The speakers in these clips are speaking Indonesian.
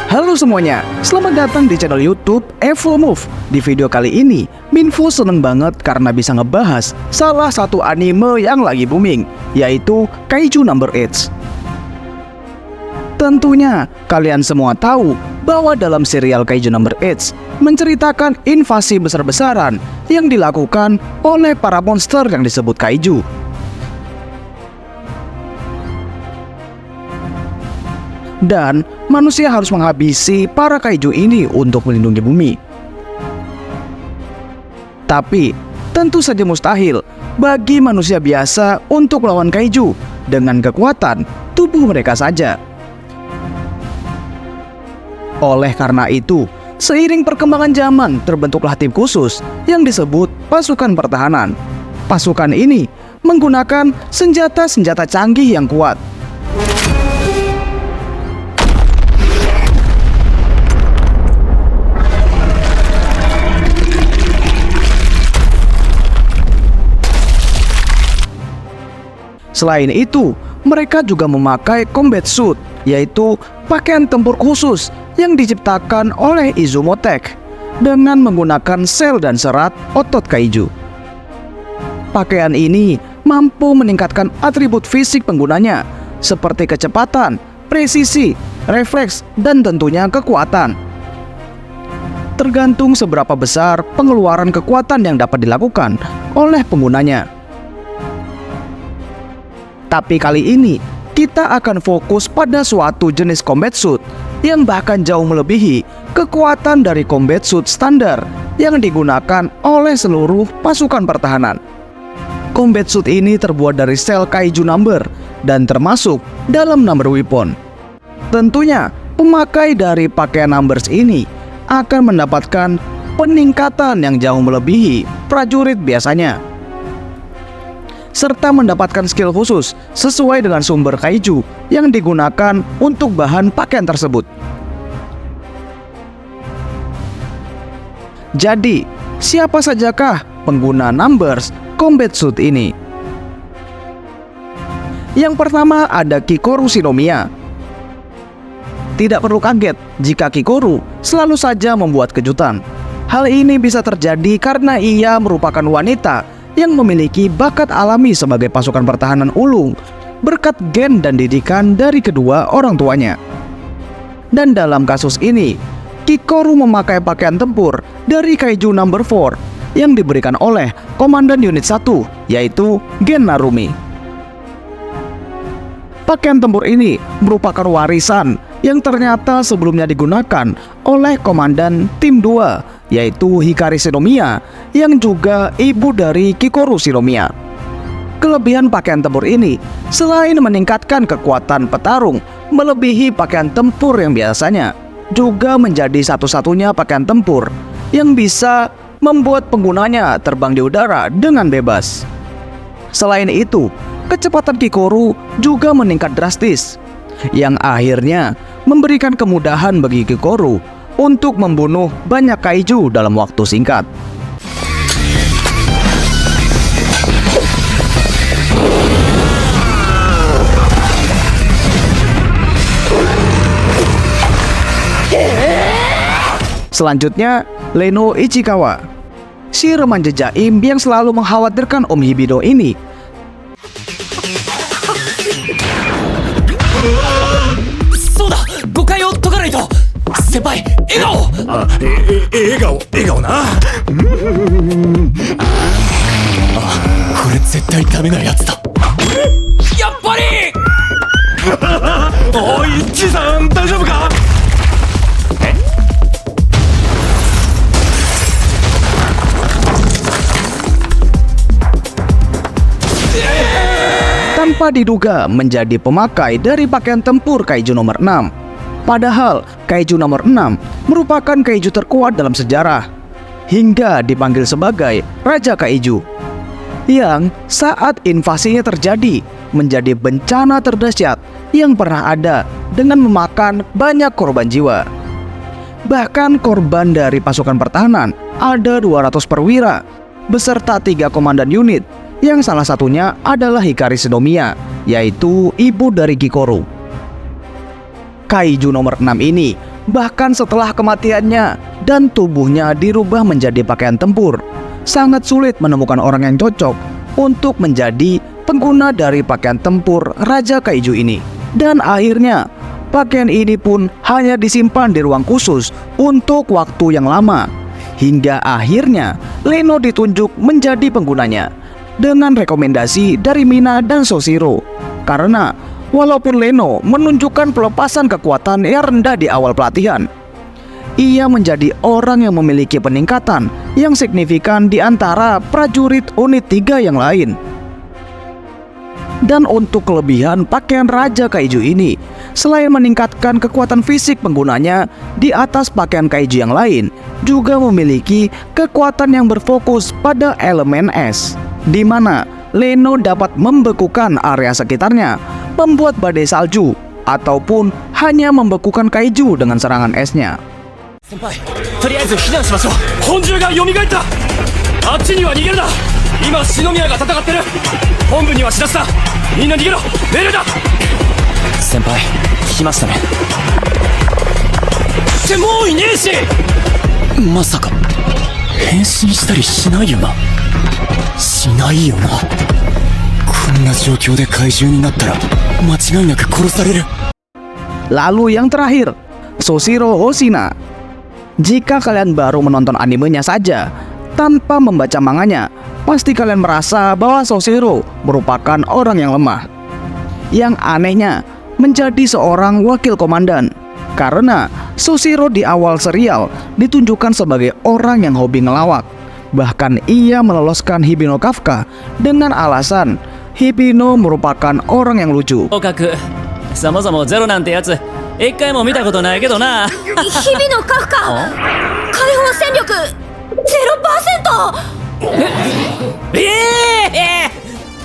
Halo semuanya, selamat datang di channel YouTube EvoMove. Di video kali ini, Minfo seneng banget karena bisa ngebahas salah satu anime yang lagi booming, yaitu Kaiju Number 8. Tentunya, kalian semua tahu bahwa dalam serial Kaiju Number 8 menceritakan invasi besar-besaran yang dilakukan oleh para monster yang disebut Kaiju. Dan manusia harus menghabisi para kaiju ini untuk melindungi bumi. Tapi tentu saja mustahil bagi manusia biasa untuk melawan kaiju dengan kekuatan tubuh mereka saja. Oleh karena itu, seiring perkembangan zaman terbentuklah tim khusus yang disebut pasukan pertahanan. Pasukan ini menggunakan senjata-senjata canggih yang kuat. Selain itu, mereka juga memakai combat suit, yaitu pakaian tempur khusus yang diciptakan oleh Izumotech dengan menggunakan sel dan serat otot kaiju. Pakaian ini mampu meningkatkan atribut fisik penggunanya, seperti kecepatan, presisi, refleks, dan tentunya kekuatan. Tergantung seberapa besar pengeluaran kekuatan yang dapat dilakukan oleh penggunanya. Tapi kali ini, kita akan fokus pada suatu jenis combat suit yang bahkan jauh melebihi kekuatan dari combat suit standar yang digunakan oleh seluruh pasukan pertahanan. Combat suit ini terbuat dari sel kaiju number dan termasuk dalam number weapon. Tentunya, pemakai dari pakaian numbers ini akan mendapatkan peningkatan yang jauh melebihi prajurit biasanya, serta mendapatkan skill khusus sesuai dengan sumber kaiju yang digunakan untuk bahan pakaian tersebut. Jadi, siapa sajakah pengguna numbers combat suit ini? Yang pertama ada Kikoru Shinomiya. Tidak perlu kaget jika Kikoru selalu saja membuat kejutan. Hal ini bisa terjadi karena ia merupakan wanita yang memiliki bakat alami sebagai pasukan pertahanan ulung berkat gen dan didikan dari kedua orang tuanya. Dan dalam kasus ini, Kikoru memakai pakaian tempur dari Kaiju Number 4 yang diberikan oleh Komandan Unit 1, yaitu Gen Narumi. Pakaian tempur ini merupakan warisan yang ternyata sebelumnya digunakan oleh Komandan Tim 2, yaitu Hikari Shinomiya, yang juga ibu dari Kikoru Shinomiya. Kelebihan pakaian tempur ini, selain meningkatkan kekuatan petarung melebihi pakaian tempur yang biasanya, juga menjadi satu-satunya pakaian tempur yang bisa membuat penggunanya terbang di udara dengan bebas. Selain itu, kecepatan Kikoru juga meningkat drastis, yang akhirnya memberikan kemudahan bagi Kikoru untuk membunuh banyak kaiju dalam waktu singkat. Selanjutnya, Leno Ichikawa, si remaja jaim yang selalu mengkhawatirkan Om Hibido ini. Soda, gokai o tokanai to. Senpai, egao! 笑顔な。これ絶対ダメなやつだ。やっぱりおい、じいさん大丈夫か？ Tanpa diduga menjadi pemakai dari pakaian tempur Kaiju nomor 6. Padahal Kaiju nomor 6 merupakan kaiju terkuat dalam sejarah, hingga dipanggil sebagai Raja Kaiju, yang saat invasinya terjadi menjadi bencana terdahsyat yang pernah ada dengan memakan banyak korban jiwa. Bahkan korban dari pasukan pertahanan ada 200 perwira beserta 3 komandan unit, yang salah satunya adalah Hikari Shinomiya, yaitu ibu dari Kikoru. Kaiju nomor 6 ini bahkan setelah kematiannya dan tubuhnya dirubah menjadi pakaian tempur. Sangat sulit menemukan orang yang cocok untuk menjadi pengguna dari pakaian tempur Raja Kaiju ini. Dan akhirnya, pakaian ini pun hanya disimpan di ruang khusus untuk waktu yang lama. Hingga akhirnya, Leno ditunjuk menjadi penggunanya dengan rekomendasi dari Mina dan Soshiro. Karena walaupun Leno menunjukkan pelepasan kekuatan yang rendah di awal pelatihan, ia menjadi orang yang memiliki peningkatan yang signifikan di antara prajurit unit 3 yang lain. Dan untuk kelebihan pakaian Raja Kaiju ini, selain meningkatkan kekuatan fisik penggunanya di atas pakaian Kaiju yang lain, juga memiliki kekuatan yang berfokus pada elemen es, di mana Leno dapat membekukan area sekitarnya, membuat badai salju, ataupun hanya membekukan Kaiju dengan serangan esnya. 先輩、とりあえず避難しましょう。本獣が蘇った。あっちには逃げるな。今篠宮が戦ってる。本部には知らせた。みんな逃げろ。命令だ。先輩、聞きましたね。ってもういねえし。まさか変身したりしないよな。しないよな。こんな状況で怪獣になったら間違いなく殺される。 Lalu yang terakhir, Soshiro Hoshina. Jika kalian baru menonton animenya saja tanpa membaca manganya, pasti kalian merasa bahwa Soshiro merupakan orang yang lemah. Yang anehnya, menjadi seorang wakil komandan. Karena Soshiro di awal serial ditunjukkan sebagai orang yang hobi ngelawak. Bahkan ia meloloskan Hibino Kafka dengan alasan Hibino merupakan orang yang lucu. 合格そもそもゼロなんてやつ一回も見たことないけどな。日々のカフカ解放戦力 0%。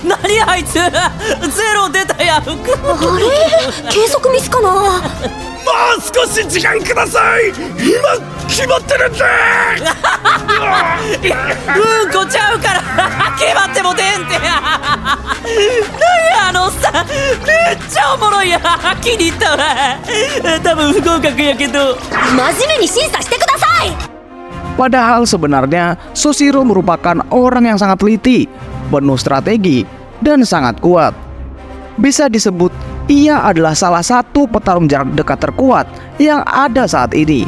何あいつゼロ出たやん。あれ計測ミスかな。もう少し時間ください。今決まってるんで。うんこちゃうから決まっても出んて。何やあのおっさん、めっちゃおもろいや。気に入ったわ。多分不合格やけど真面目に審査してください。 Padahal sebenarnya Soshiro merupakan orang yang sangat teliti, penuh strategi, dan sangat kuat. Bisa disebut ia adalah salah satu petarung jarak dekat terkuat yang ada saat ini.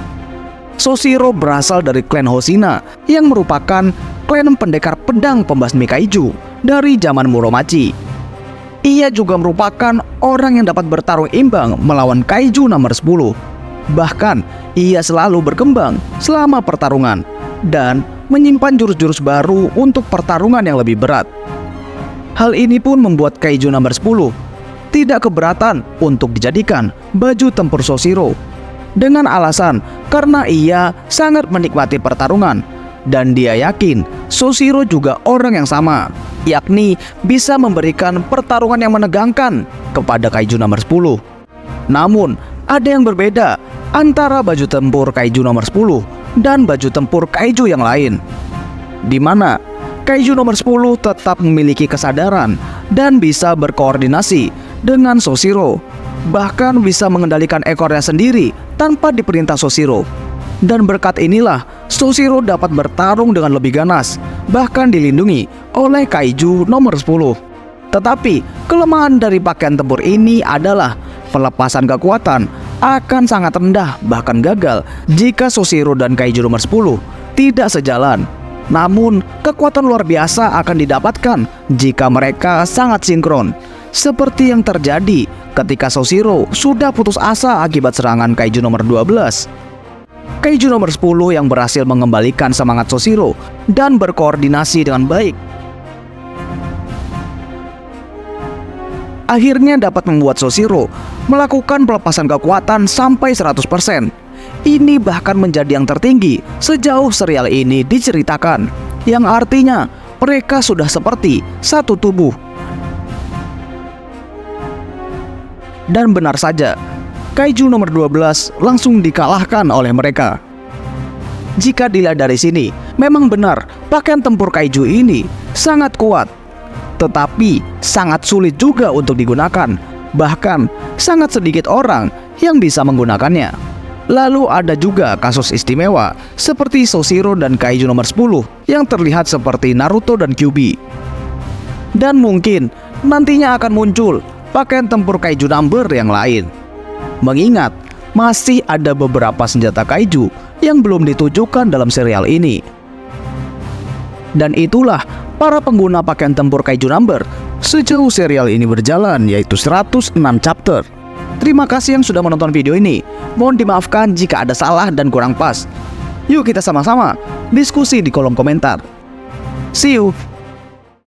Soshiro berasal dari klan Hoshina yang merupakan klan pendekar pedang pembasmi Kaiju dari zaman Muromachi. Ia juga merupakan orang yang dapat bertarung imbang melawan Kaiju nomor 10. Bahkan, ia selalu berkembang selama pertarungan dan menyimpan jurus-jurus baru untuk pertarungan yang lebih berat. Hal ini pun membuat Kaiju nomor 10 tidak keberatan untuk dijadikan baju tempur Soshiro dengan alasan karena ia sangat menikmati pertarungan dan dia yakin Soshiro juga orang yang sama, yakni bisa memberikan pertarungan yang menegangkan kepada Kaiju nomor 10. Namun, ada yang berbeda antara baju tempur Kaiju nomor 10 dan baju tempur Kaiju yang lain, di mana Kaiju nomor 10 tetap memiliki kesadaran dan bisa berkoordinasi dengan Soshiro, bahkan bisa mengendalikan ekornya sendiri tanpa diperintah Soshiro. Dan berkat inilah Soshiro dapat bertarung dengan lebih ganas, bahkan dilindungi oleh Kaiju nomor 10. Tetapi kelemahan dari pakaian tempur ini adalah pelepasan kekuatan akan sangat rendah, bahkan gagal jika Soshiro dan Kaiju nomor 10 tidak sejalan. Namun, kekuatan luar biasa akan didapatkan jika mereka sangat sinkron, seperti yang terjadi ketika Soshiro sudah putus asa akibat serangan Kaiju nomor 12. Kaiju nomor 10 yang berhasil mengembalikan semangat Soshiro dan berkoordinasi dengan baik akhirnya dapat membuat Soshiro melakukan pelepasan kekuatan sampai 100%. Ini bahkan menjadi yang tertinggi sejauh serial ini diceritakan, yang artinya mereka sudah seperti satu tubuh. Dan benar saja, Kaiju nomor 12 langsung dikalahkan oleh mereka. Jika dilihat dari sini, memang benar pakaian tempur Kaiju ini sangat kuat, tetapi sangat sulit juga untuk digunakan. Bahkan sangat sedikit orang yang bisa menggunakannya. Lalu ada juga kasus istimewa seperti Soshiro dan Kaiju nomor 10 yang terlihat seperti Naruto dan Kyuubi. Dan mungkin nantinya akan muncul pakaian tempur Kaiju number yang lain. Mengingat masih ada beberapa senjata Kaiju yang belum ditujukan dalam serial ini. Dan itulah para pengguna pakaian tempur Kaiju number sejauh serial ini berjalan, yaitu 106 chapter. Terima kasih yang sudah menonton video ini. Mohon dimaafkan jika ada salah dan kurang pas. Yuk kita sama-sama diskusi di kolom komentar. See you!